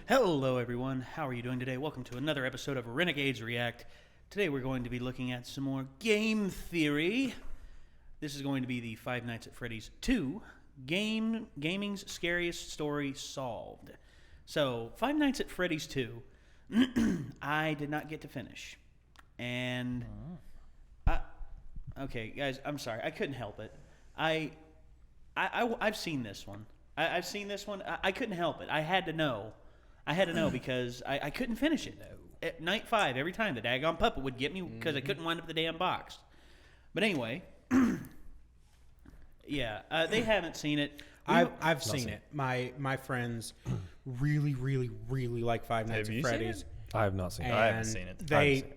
Hello everyone, how are you doing today? Welcome to another episode of Renegades React. Today we're going to be looking at some more game theory. This is going to be the Five Nights at Freddy's 2, gaming's scariest story solved. So, Five Nights at Freddy's 2, I did not get to finish. And, okay guys, I'm sorry, I couldn't help it. I've seen this one. I've seen this one. I couldn't help it. I had to know because I couldn't finish it. At night 5, every time the daggone puppet would get me because I couldn't wind up the damn box. But anyway, yeah, they haven't seen it. I've seen it. My friends really like Five Nights at Freddy's. I have not seen it. I haven't seen it.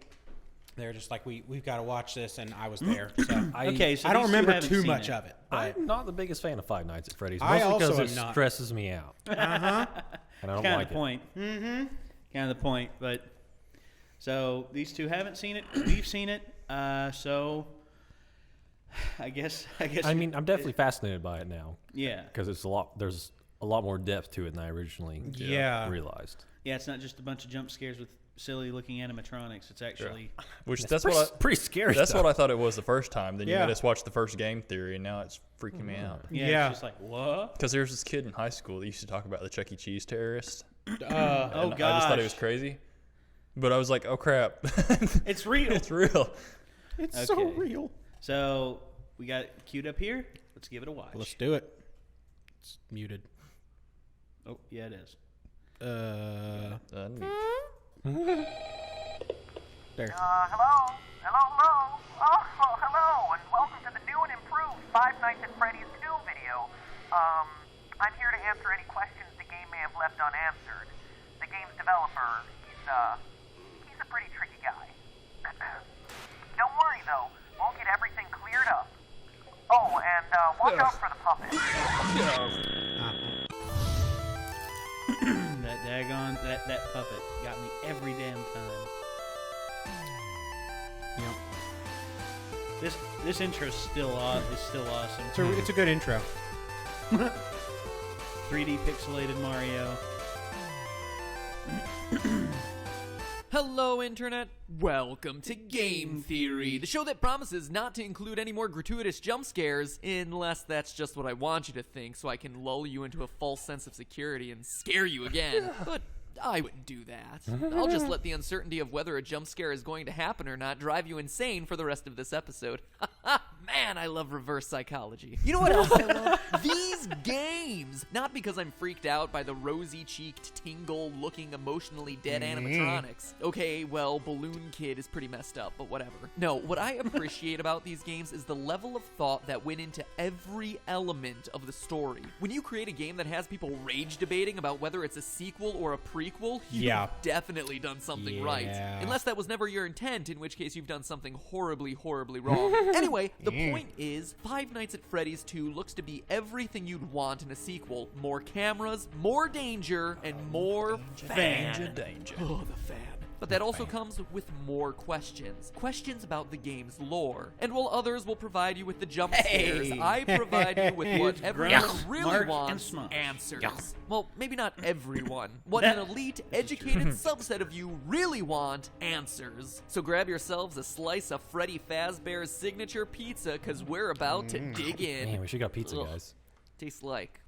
They're just like, we've got to watch this, and I was there. So so I don't remember too much of it. I'm not the biggest fan of Five Nights at Freddy's. I Mostly also because am it not. stresses me out. And I don't Kind like of the point. Mm-hmm. Kind of the point. But so these two haven't seen it. We've seen it. So I guess. I mean, I'm definitely fascinated by it now. Yeah. Because there's a lot more depth to it than I originally realized. Yeah, it's not just a bunch of jump scares with silly looking animatronics. It's actually That's pretty scary. That's what I thought it was the first time. Then you made us watch the first game theory, and now it's freaking me out. Yeah. It's just like, what? Because there's this kid in high school that used to talk about the Chuck E. Cheese terrorist. Oh I just thought it was crazy. But I was like, oh crap. It's real. It's real. It's so real. So we got it queued up here. Let's give it a watch. Let's do it. It's muted. Oh, yeah, it is. There. Hello? Oh, hello, and welcome to the new and improved Five Nights at Freddy's 2 video. I'm here to answer any questions the game may have left unanswered. The game's developer, he's a pretty tricky guy. Don't worry, though. We'll get everything cleared up. Oh, and watch out for the puppet. That daggone, that puppet got me every damn time. Yep. This intro is still awesome. It's a good intro. 3D pixelated Mario. Hello, Internet. Welcome to Game Theory, the show that promises not to include any more gratuitous jump scares, unless that's just what I want you to think, so I can lull you into a false sense of security and scare you again. But I wouldn't do that. I'll just let the uncertainty of whether a jump scare is going to happen or not drive you insane for the rest of this episode. Man, I love reverse psychology. You know what else I love? These games! Not because I'm freaked out by the rosy-cheeked, tingle-looking, emotionally dead animatronics. Okay, well, Balloon Kid is pretty messed up, but whatever. No, what I appreciate about these games is the level of thought that went into every element of the story. When you create a game that has people rage debating about whether it's a sequel or a prequel, you've definitely done something right. Unless that was never your intent, in which case you've done something horribly, horribly wrong. Anyway, the point is, Five Nights at Freddy's 2 looks to be everything you'd want in a sequel. More cameras, more danger, and more fan. Danger. Oh, the fan. But that also comes with more questions. Questions about the game's lore. And while others will provide you with the jump scares, I provide you with what everyone really wants, answers. Well, maybe not everyone. What an elite, educated subset of you really want, answers. So grab yourselves a slice of Freddy Fazbear's signature pizza, because we're about to dig in. Man, we should got pizza, guys. Tastes like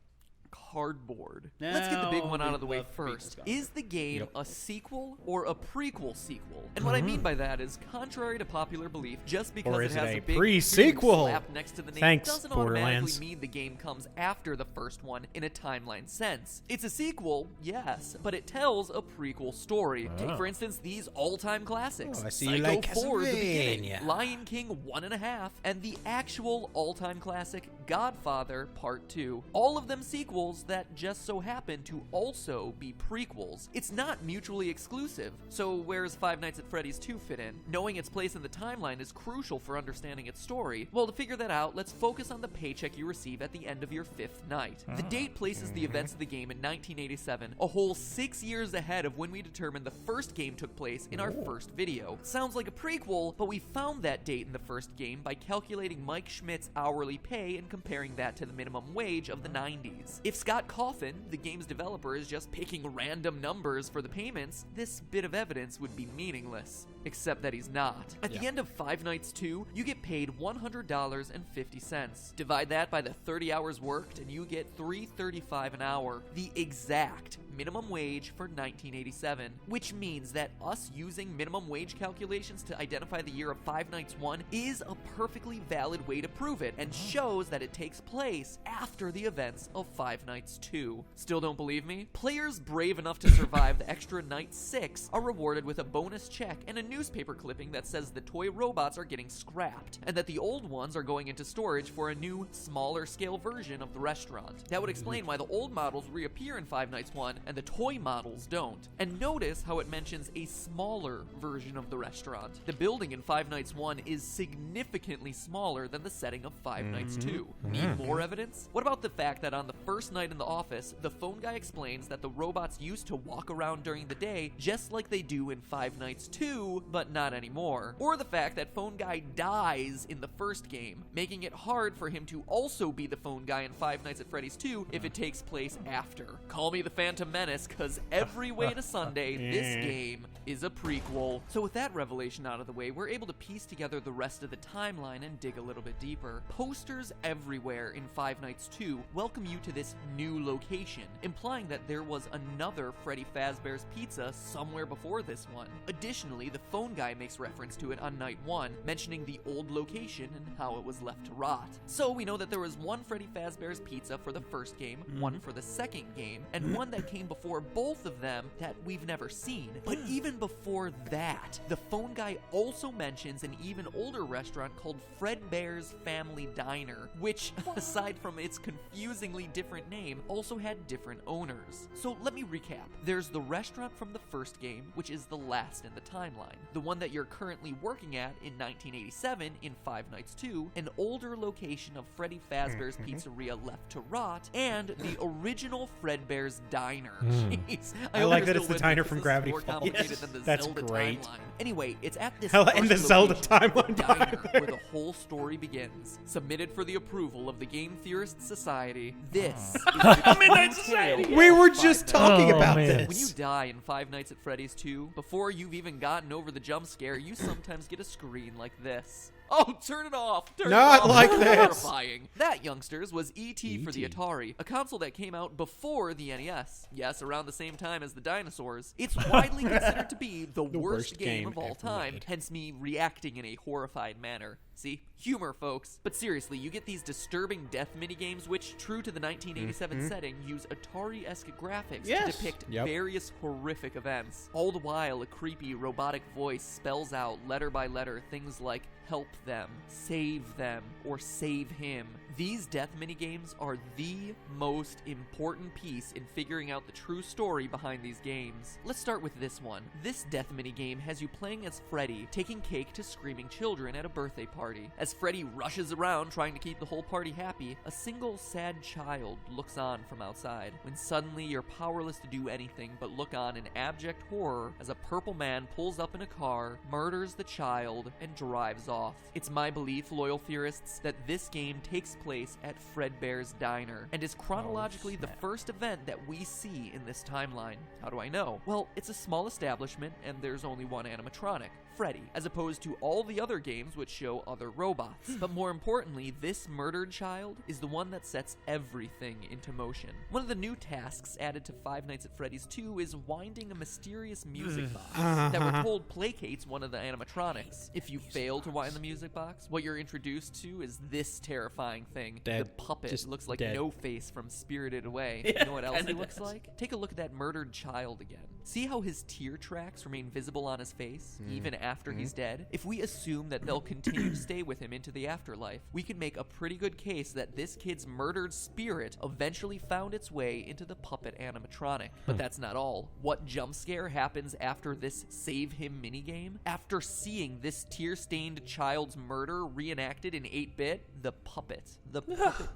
cardboard. Let's get the big one out of the way first. Is the game a sequel or a prequel sequel? And what I mean by that is, contrary to popular belief, just because it has a big pre-sequel slap next to the name doesn't automatically mean the game comes after the first one in a timeline sense. It's a sequel, yes, but it tells a prequel story. Take, for instance, these all-time classics. I see Psycho you like 4, The Beginning, Castlevania. Lion King 1.5, and the actual all-time classic Godfather Part 2. All of them sequels that just so happen to also be prequels. It's not mutually exclusive. So where's Five Nights at Freddy's 2 fit in? Knowing its place in the timeline is crucial for understanding its story. Well, to figure that out, let's focus on the paycheck you receive at the end of your 5th night. The date places the events of the game in 1987, a whole 6 years ahead of when we determined the first game took place in our first video. Sounds like a prequel, but we found that date in the first game by calculating Mike Schmidt's hourly pay and comparing that to the minimum wage of the 90s. If Scott Coffin, the game's developer, is just picking random numbers for the payments, this bit of evidence would be meaningless. Except that he's not. At the end of Five Nights 2, you get paid $100.50. Divide that by the 30 hours worked, and you get $3.35 an hour, the exact minimum wage for 1987, which means that us using minimum wage calculations to identify the year of Five Nights 1 is a perfectly valid way to prove it, and shows that it takes place after the events of Five Nights 2. Still don't believe me? Players brave enough to survive the extra Night 6 are rewarded with a bonus check and a newspaper clipping that says the toy robots are getting scrapped, and that the old ones are going into storage for a new, smaller scale version of the restaurant. That would explain why the old models reappear in Five Nights 1 and the toy models don't. And notice how it mentions a smaller version of the restaurant. The building in Five Nights 1 is significantly smaller than the setting of Five Nights 2. Need more evidence? What about the fact that on the first night in the office, the phone guy explains that the robots used to walk around during the day just like they do in Five Nights 2, but not anymore? Or the fact that phone guy dies in the first game, making it hard for him to also be the phone guy in Five Nights at Freddy's 2 if it takes place after. Call me the Phantom Menace, cause every way to Sunday, this game is a prequel. So with that revelation out of the way, we're able to piece together the rest of the timeline and dig a little bit deeper. Posters everywhere in Five Nights 2 welcome you to this new location, implying that there was another Freddy Fazbear's Pizza somewhere before this one. Additionally, the phone guy makes reference to it on Night 1, mentioning the old location and how it was left to rot. So we know that there was one Freddy Fazbear's Pizza for the first game, one for the second game, and one that came before both of them that we've never seen. But even before that, the phone guy also mentions an even older restaurant called Fredbear's Family Diner, which, aside from its confusingly different name, also had different owners. So let me recap. There's the restaurant from the first game, which is the last in the timeline. The one that you're currently working at in 1987 in Five Nights 2, an older location of Freddy Fazbear's Pizzeria left to rot, and the original Fredbear's Diner. Jeez, I like that it's the diner from Gravity more Falls. complicated than the That's Zelda great. timeline. Anyway, it's at this And the first Zelda location, timeline the diner, behind there. where the whole story begins. Submitted for the approval of the Game Theorist Society, this is the Midnight true Society. tale We of were Five just Nights. talking about man. this. When you die in Five Nights at Freddy's 2, before you've even gotten over the jump scare, you sometimes get a screen like this. Oh, turn it off! Turn Not it off. like It's this. Horrifying. That, youngsters, was E.T. for the Atari, a console that came out before the NES. Yes, around the same time as the dinosaurs. It's widely considered to be the worst game of all ever time, made. hence me reacting in a horrified manner. See? Humor, folks. But seriously, you get these disturbing death minigames which, true to the 1987 setting, use Atari-esque graphics to Yes. depict Yep. various horrific events. All the while, a creepy robotic voice spells out letter by letter things like help them, save them, or save him. These death minigames are the most important piece in figuring out the true story behind these games. Let's start with this one. This death minigame has you playing as Freddy, taking cake to screaming children at a birthday party. As Freddy rushes around trying to keep the whole party happy, a single sad child looks on from outside, when suddenly you're powerless to do anything but look on in abject horror as a purple man pulls up in a car, murders the child, and drives off. It's my belief, loyal theorists, that this game takes place at Fredbear's Diner, and is chronologically the first event that we see in this timeline. How do I know? Well, it's a small establishment, and there's only one animatronic, Freddy, as opposed to all the other games which show other robots. But more importantly, this murdered child is the one that sets everything into motion. One of the new tasks added to Five Nights at Freddy's 2 is winding a mysterious music box that we're told placates one of the animatronics. If you fail to wind the music box, what you're introduced to is this terrifying thing. Dead. The puppet Just looks like dead. No-Face from Spirited Away. Yeah, You know what else he kinda looks does. like? Take a look at that murdered child again. See how his tear tracks remain visible on his face, even after he's dead? If we assume that they'll continue to stay with him into the afterlife, we can make a pretty good case that this kid's murdered spirit eventually found its way into the puppet animatronic. But that's not all. What jump scare happens after this Save Him minigame? After seeing this tear-stained child's murder reenacted in 8-bit, the puppet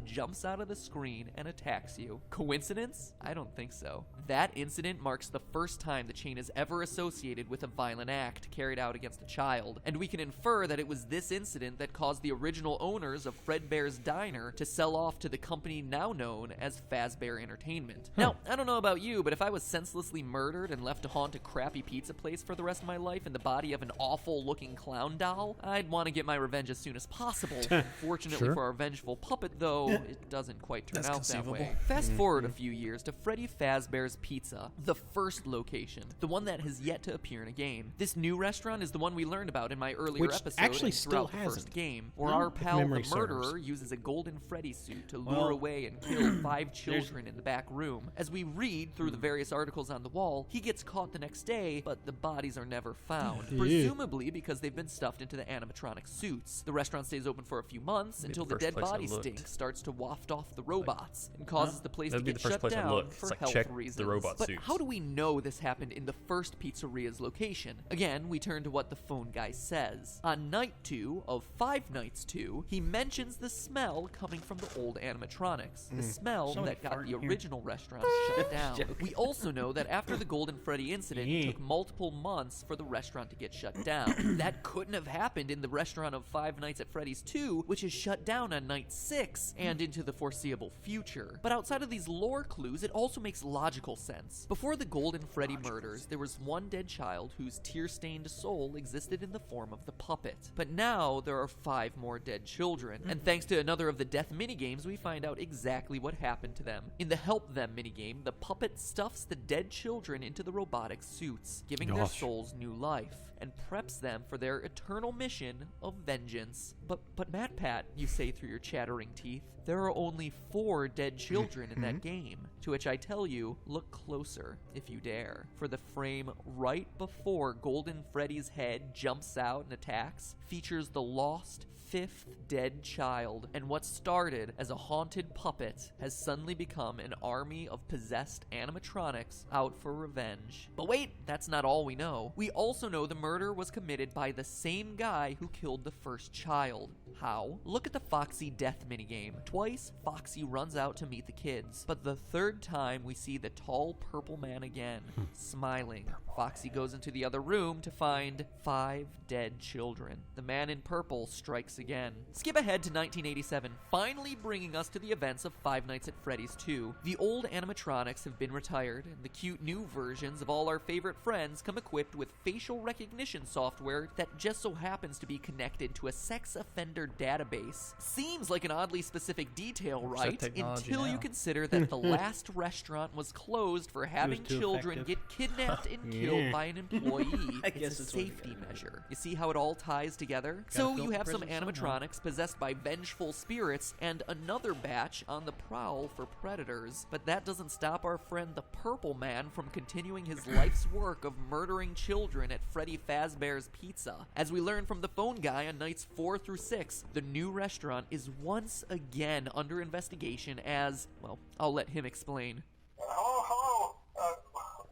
jumps out of the screen and attacks you. Coincidence? I don't think so. That incident marks the first time the chain is ever associated with a violent act carried out out against a child, and we can infer that it was this incident that caused the original owners of Fredbear's Diner to sell off to the company now known as Fazbear Entertainment. Now, I don't know about you, but if I was senselessly murdered and left to haunt a crappy pizza place for the rest of my life in the body of an awful-looking clown doll, I'd want to get my revenge as soon as possible. Fortunately for our vengeful puppet, though, it doesn't quite turn out that way. Fast forward a few years to Freddy Fazbear's Pizza, the first location, the one that has yet to appear in a game. This new restaurant is the one we learned about in my earlier episode actually and still throughout the first hasn't. game, where our pal the memory murderer serves. uses a golden Freddy suit to lure away and kill 5 children in the back room. As we read through the various articles on the wall, he gets caught the next day, but the bodies are never found, presumably because they've been stuffed into the animatronic suits. The restaurant stays open for a few months until the dead body stink starts to waft off the robots and causes the place to get shut down for health reasons. The robot but suits. how do we know this happened in the first pizzeria's location? Again, we turn to what the phone guy says. On night 2 of Five Nights 2, he mentions the smell coming from the old animatronics. The smell that got the original restaurant shut down. We also know that after the Golden Freddy incident, it took multiple months for the restaurant to get shut down. That couldn't have happened in the restaurant of Five Nights at Freddy's 2, which is shut down on night 6 and into the foreseeable future. But outside of these lore clues, it also makes logical sense. Before the Golden Freddy murders, there was one dead child whose tear-stained soul existed in the form of the puppet. But now there are 5 more dead children, and thanks to another of the death minigames, we find out exactly what happened to them. In the Help Them minigame, the puppet stuffs the dead children into the robotic suits, giving their souls new life, and preps them for their eternal mission of vengeance. But MatPat, you say through your chattering teeth, there are only 4 dead children in that game. To which I tell you, look closer if you dare. For the frame right before Golden Freddy's head jumps out and attacks features the lost 5th dead child, and what started as a haunted puppet has suddenly become an army of possessed animatronics out for revenge. But wait, that's not all we know. We also know the murder was committed by the same guy who killed the first child. How? Look at the Foxy death minigame. Twice, Foxy runs out to meet the kids, but the 3rd time we see the tall purple man again, smiling. Foxy goes into the other room to find 5 dead children. The man in purple strikes again. Skip ahead to 1987, finally bringing us to the events of Five Nights at Freddy's 2. The old animatronics have been retired, and the cute new versions of all our favorite friends come equipped with facial recognition software that just so happens to be connected to a sex offender database. Seems like an oddly specific detail, right? Until you consider that the last restaurant was closed for having children get kidnapped and killed by an employee. It's a safety measure. You see how it all ties together? So you have some animatronics possessed by vengeful spirits and another batch on the prowl for predators. But that doesn't stop our friend the Purple Man from continuing his life's work of murdering children at Freddy Fazbear's Pizza. As we learn from the phone guy on nights 4 through 6, the new restaurant is once again under investigation as, well, I'll let him explain. Hello.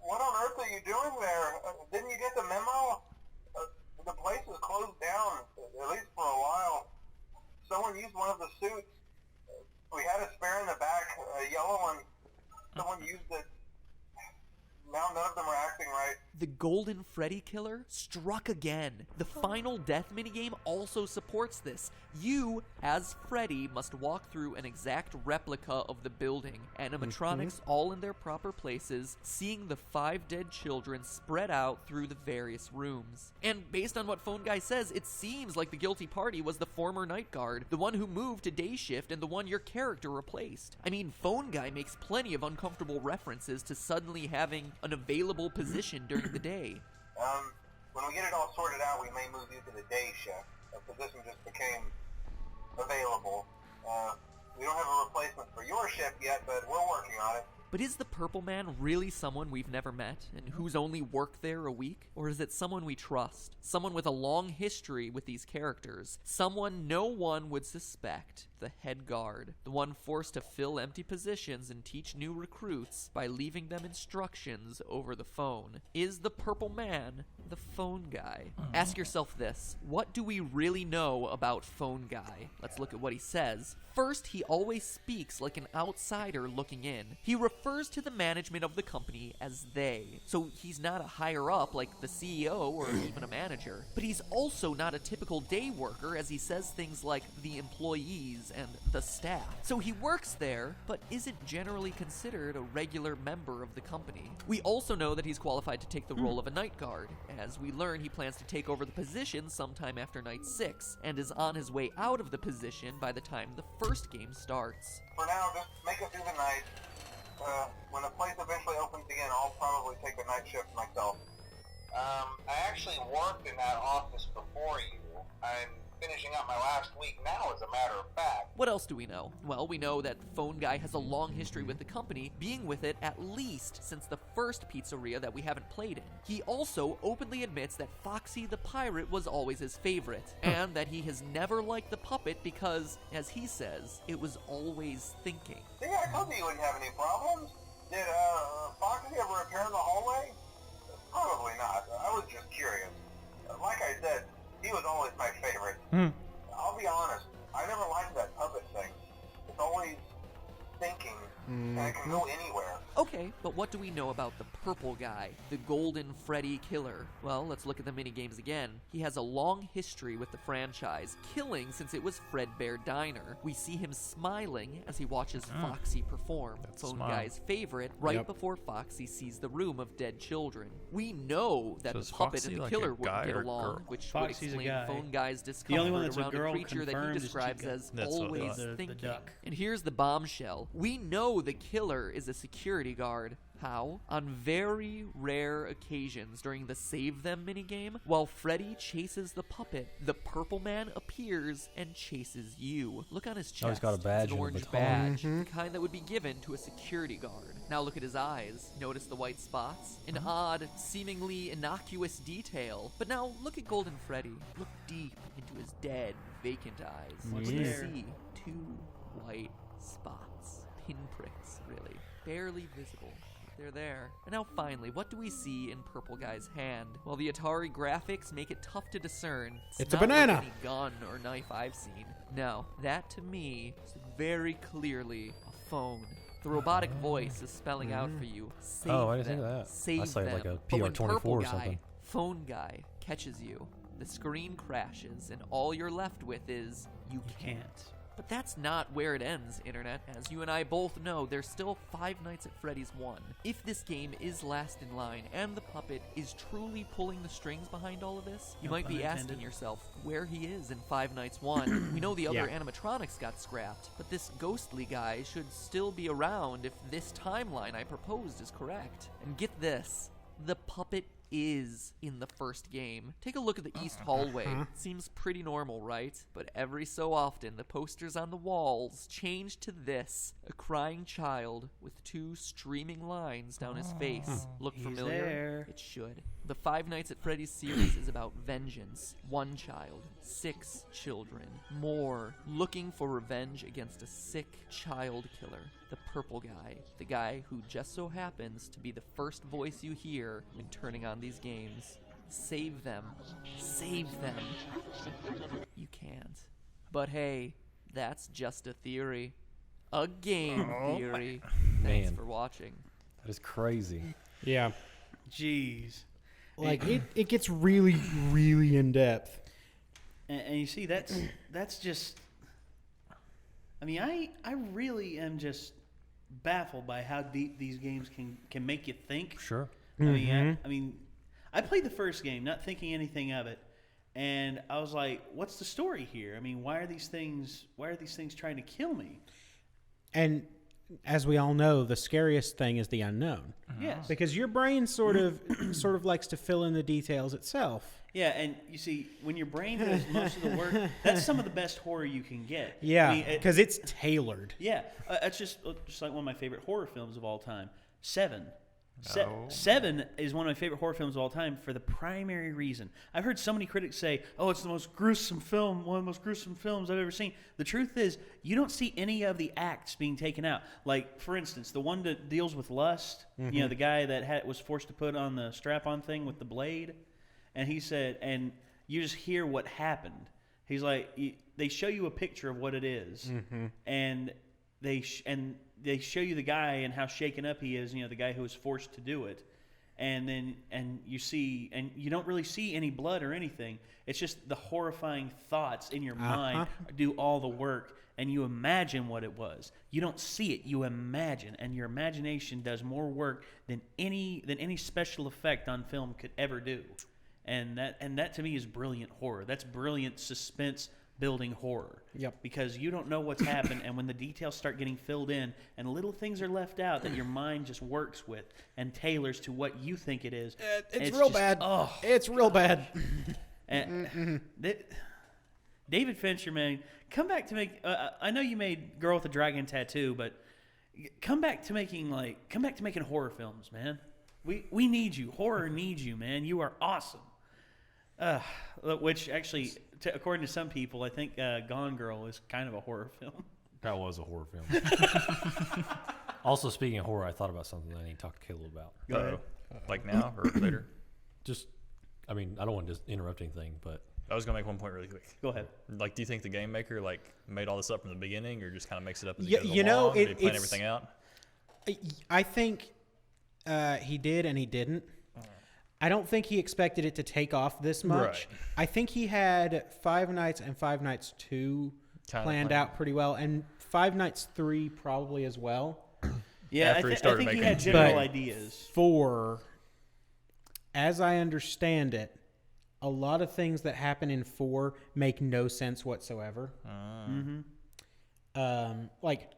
What on earth are you doing there? Didn't you get the memo? The place is closed down, at least for a while. Someone used one of the suits. We had a spare in the back, a yellow one. Someone used it. Now none of them are acting right. The Golden Freddy killer struck again. The final death minigame also supports this. You, as Freddy, must walk through an exact replica of the building. Animatronics all in their proper places, seeing the 5 dead children spread out through the various rooms. And based on what Phone Guy says, it seems like the guilty party was the former night guard, the one who moved to day shift and the one your character replaced. I mean, Phone Guy makes plenty of uncomfortable references to suddenly having an available position during the day. When we get it all sorted out, we may move you to the day shift. A position just became available. We don't have a replacement for your shift yet, but we're working on it. But is the Purple Man really someone we've never met and who's only worked there a week? Or is it someone we trust? Someone with a long history with these characters? Someone no one would suspect? The head guard. The one forced to fill empty positions and teach new recruits by leaving them instructions over the phone. Is the Purple Man the phone guy? Ask yourself this. What do we really know about Phone Guy? Let's look at what he says. First, he always speaks like an outsider looking in. He refers refers to the management of the company as they. So he's not a higher up like the CEO or even a manager. But he's also not a typical day worker, as he says things like the employees and the staff. So he works there, but isn't generally considered a regular member of the company. We also know that he's qualified to take the role of a night guard. As we learn, he plans to take over the position sometime after night 6, and is on his way out of the position by the time the first game starts. For now, just make it through the night. When the place eventually opens again, I'll probably take a night shift myself. I actually worked in that office before you. I'm finishing up my last week now, as a matter of fact. What else do we know? Well, we know that the phone guy has a long history with the company, being with it at least since the first pizzeria that we haven't played in. He also openly admits that Foxy the pirate was always his favorite, and that he has never liked the puppet because, as he says, it was always thinking. See, I told you wouldn't have any problems. Did Foxy ever appear in the hallway? Probably not. I was just curious. Like I said, he was always my favorite. I'll be honest, I never liked that puppet thing. It's always thinking, and it can go anywhere. Okay, but what do we know about the purple guy, the Golden Freddy killer? Well, let's look at the minigames again. He has a long history with the franchise, killing since it was Fredbear Diner. We see him smiling as he watches Foxy perform, Phone Guy's favorite, right before Foxy sees the room of dead children. We know that the puppet and the killer wouldn't get along, which would explain Phone Guy's discomfort around a creature that he describes as always thinking. And here's the bombshell. We know the killer is a security guard. How? On very rare occasions during the Save Them minigame, while Freddy chases the puppet, the purple man appears and chases you. Look on his chest. Oh, he's got a badge. It's an orange badge, the kind that would be given to a security guard. Now look at his eyes. Notice the white spots? An odd, seemingly innocuous detail. But now look at Golden Freddy. Look deep into his dead, vacant eyes. What do you see? 2 white spots. Pinpricks, really. Barely visible. They're there. And now finally, what do we see in Purple Guy's hand? Well, the Atari graphics make it tough to discern. It's a banana! Like any gun or knife I've seen. No, that to me is very clearly a phone. The robotic voice is spelling out for you. Save I didn't think them. of that. Save I saw them. like a But when PR24 Purple or Guy, something. Phone Guy, catches you, the screen crashes, and all you're left with is you can't. But that's not where it ends, Internet. As you and I both know, there's still 5 Nights at Freddy's 1. If this game is last in line, and the puppet is truly pulling the strings behind all of this, you might be asking yourself where he is in 5 Nights 1. We know the other animatronics got scrapped, but this ghostly guy should still be around if this timeline I proposed is correct. And get this, the puppet is in the first game. Take a look at the east hallway. It seems pretty normal, right? But every so often, the posters on the walls change to this: a crying child with 2 streaming lines down his face. Look familiar? There. It should. The 5 Nights at Freddy's series is about vengeance. 1 child, 6 children, more, looking for revenge against a sick child killer. The purple guy, the guy who just so happens to be the first voice you hear when turning on these games. Save them. Save them. You can't. But hey, that's just a theory. A game theory. Thanks for watching. That is crazy. Yeah. Jeez. Like, it gets really, really in depth. And you see, that's just. I mean, I really am just baffled by how deep these games can make you think. Sure. I mean, I played the first game, not thinking anything of it, and I was like, "What's the story here? I mean, why are these things trying to kill me?" And as we all know, the scariest thing is the unknown. Yes. Because your brain sort of likes to fill in the details itself. Yeah, and you see, when your brain does most of the work, that's some of the best horror you can get. Yeah, because it's tailored. Yeah, it's just like one of my favorite horror films of all time, Seven. Seven is one of my favorite horror films of all time for the primary reason. I've heard so many critics say, "Oh, it's the most gruesome film, one of the most gruesome films I've ever seen." The truth is, you don't see any of the acts being taken out. Like, for instance, the one that deals with lust. You know, the guy that was forced to put on the strap-on thing with the blade, and he said, and you just hear what happened. He's like, they show you a picture of what it is, and they show you the guy and how shaken up he is. The guy who was forced to do it, and you don't really see any blood or anything. It's just the horrifying thoughts in your mind do all the work, and you imagine what it was. You don't see it, you imagine, and your imagination does more work than any special effect on film could ever do. And that to me is brilliant horror. That's brilliant suspense building horror. Yep. Because you don't know what's happened, and when the details start getting filled in and little things are left out that your mind just works with and tailors to what you think it is. It's real bad. Oh, it's real bad. And David Fincher, man, come back to make. I know you made Girl with a Dragon Tattoo, but come back to making horror films, man. We need you. Horror needs you, man. You are awesome. Which actually, according to some people, I think Gone Girl is kind of a horror film. That was a horror film. Also, speaking of horror, I thought about something I need to talk to Caleb about. Go ahead. Like now or later? I don't want to just interrupt anything, but I was gonna make one point really quick. Go ahead. Like, do you think the game maker made all this up from the beginning, or just kind of makes it up as Yeah, he goes you know, along? Did he plan everything out? I think he did and he didn't. I don't think he expected it to take off this much. Right. I think he had Five Nights and Five Nights 2 planned out pretty well, and Five Nights 3 probably as well. Yeah, After he I started think he making had general But ideas. 4, as I understand it, a lot of things that happen in 4 make no sense whatsoever. Like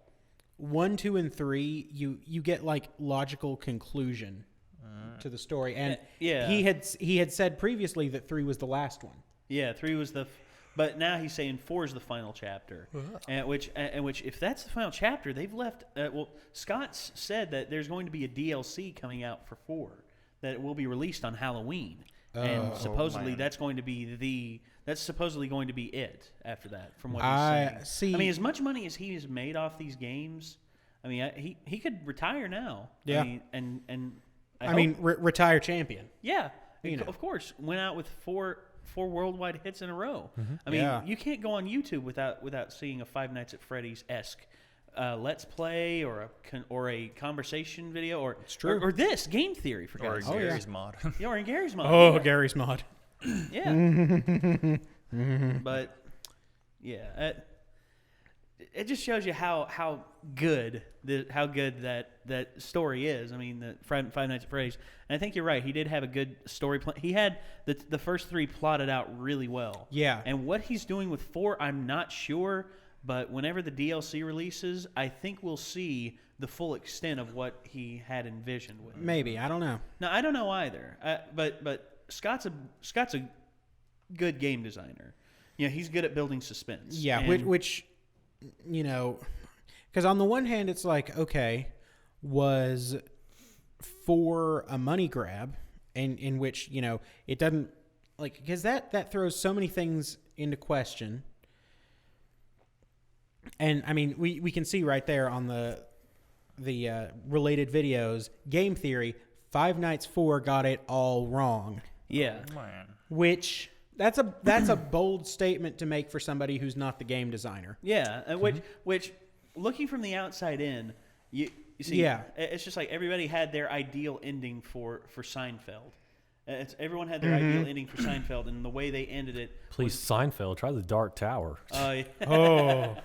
1, 2, and 3, you get like logical conclusion to the story, and Yeah. he had said previously that 3 was the last one. Yeah, 3 was but now he's saying 4 is the final chapter, and which if that's the final chapter, they've left. Scott's said that there's going to be a DLC coming out for 4 that will be released on Halloween, and supposedly that's supposedly going to be it after that. From what he's saying, I mean, as much money as he has made off these games, I mean, he could retire now. Yeah, I mean, retire champion. Yeah, of course, went out with four worldwide hits in a row. I mean, you can't go on YouTube without seeing a Five Nights at Freddy's-esque Let's Play or a conversation video or this Game Theory for God's sake. Or Gary's mod. Yeah, or in Gary's mod. Oh, Gary's mod. Yeah. But yeah, it just shows you how good that story is. I mean, the Five Nights at Freddy's. And I think you're right. He did have a good story plan. He had the first 3 plotted out really well. Yeah. And what he's doing with 4, I'm not sure. But whenever the DLC releases, I think we'll see the full extent of what he had envisioned with it. Maybe, I don't know. No, I don't know either. But Scott's a good game designer. He's good at building suspense. Yeah, which because on the one hand, it's like, okay, was 4 a money grab, in which it doesn't because that throws so many things into question. And I mean, we can see right there on the related videos, Game Theory, Five Nights 4 got it all wrong. Yeah, Man. Which that's a bold statement to make for somebody who's not the game designer. yeah. Which looking from the outside in, you see, it's just like everybody had their ideal ending for Seinfeld. Everyone had their ideal ending for Seinfeld, and the way they ended it. please, Seinfeld, try the Dark Tower. Oh,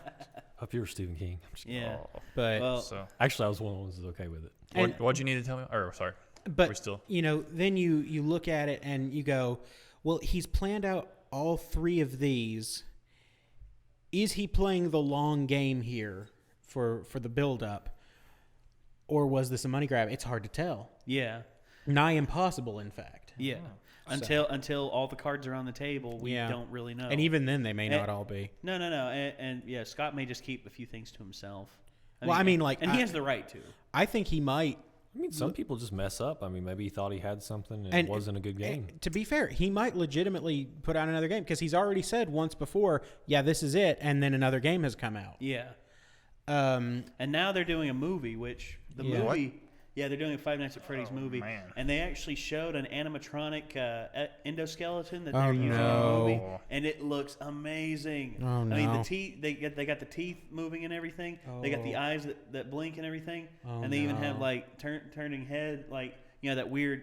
Hope you were Stephen King. Yeah. but So, Actually, I was one of the ones who's okay with it. what'd you need to tell me? Or, sorry. but still... then you look at it and you go, well, he's planned out all 3 of these. Is he playing the long game here for the build-up, or was this a money grab? It's hard to tell. Yeah. Nigh impossible, in fact. Yeah. Until all the cards are on the table, we don't really know. And even then, they may not all be. No. And yeah, Scott may just keep a few things to himself. And he has the right to. I think he might. I mean, some people just mess up. I mean, maybe he thought he had something and it wasn't a good game. To be fair, he might legitimately put out another game because he's already said once before, yeah, this is it, and then another game has come out. Yeah. And now they're doing a movie, which the movie Yeah, they're doing a Five Nights at Freddy's movie, man. and they actually showed an animatronic endoskeleton that Oh, they're using in the no. movie, and it looks amazing. Oh, I mean, the no. teeth they got the teeth moving and everything. They got the Oh. eyes that blink and everything, Oh, and they even have no. like turning head, like that weird.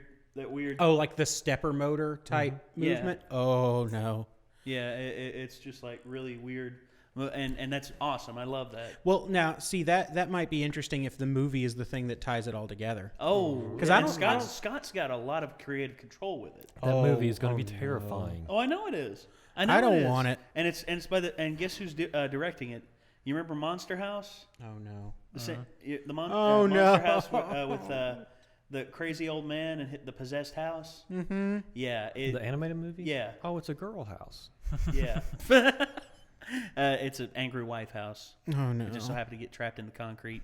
Oh, like the stepper motor type Yeah. movement? Oh, no. Yeah, it's just like really weird, and that's awesome. I love that. Well, now, see, that might be interesting if the movie is the thing that ties it all together. Oh, 'Cause yeah, I and don't- Scott's got a lot you creative control with it. That Oh, movie is going to be no. terrifying. Oh, I know it is. I know I don't it is. want it. And it's by and guess who's directing it? You remember Monster House? Oh, no. The Oh, Monster no. House with the crazy old man and the possessed house. Mm-hmm. Yeah. The animated movie? Yeah. Oh, it's a girl house. Yeah. It's an angry wife house. Oh, no. It just so happened to get trapped in the concrete.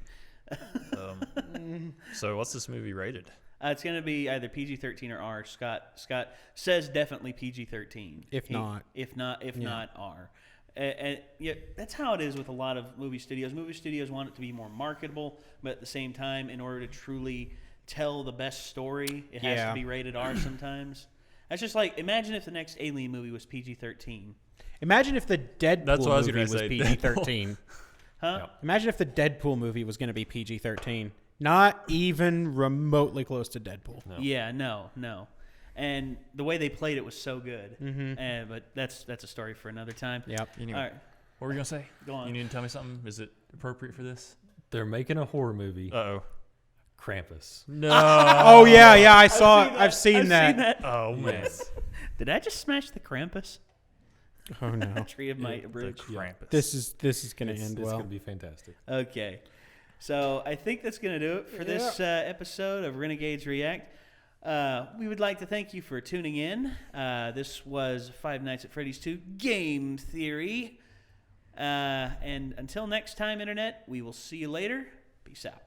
So what's this movie rated? It's going to be either PG-13 or R. Scott says definitely PG-13. If not. If not R. And yeah, that's how it is with a lot of movie studios. Movie studios want it to be more marketable, but at the same time, in order to truly tell the best story, it has to be rated R sometimes. That's just like, imagine if the next Alien movie was PG-13. Imagine if the Deadpool That's what I was movie gonna was say, PG-13. Huh? Yep. Imagine if the Deadpool movie was going to be PG-13. Not even remotely close to Deadpool. No. Yeah, no. And the way they played it was so good. Mm-hmm. But that's a story for another time. Yep. Anyway, All right. what were you gonna say? Go on. You need to tell me something. Is it appropriate for this? They're making a horror movie, Uh-oh. Krampus. No. Oh, yeah, I saw it. I've seen that. Oh man. Yes. Did I just smash the Krampus? Oh, no. Tree of Might The Bridge. Krampus. This is going to It's end going well. to be fantastic. Okay. So I think that's going to do it for this episode of Renegades React. We would like to thank you for tuning in. This was Five Nights at Freddy's 2 Game Theory. And until next time, Internet, we will see you later. Peace out.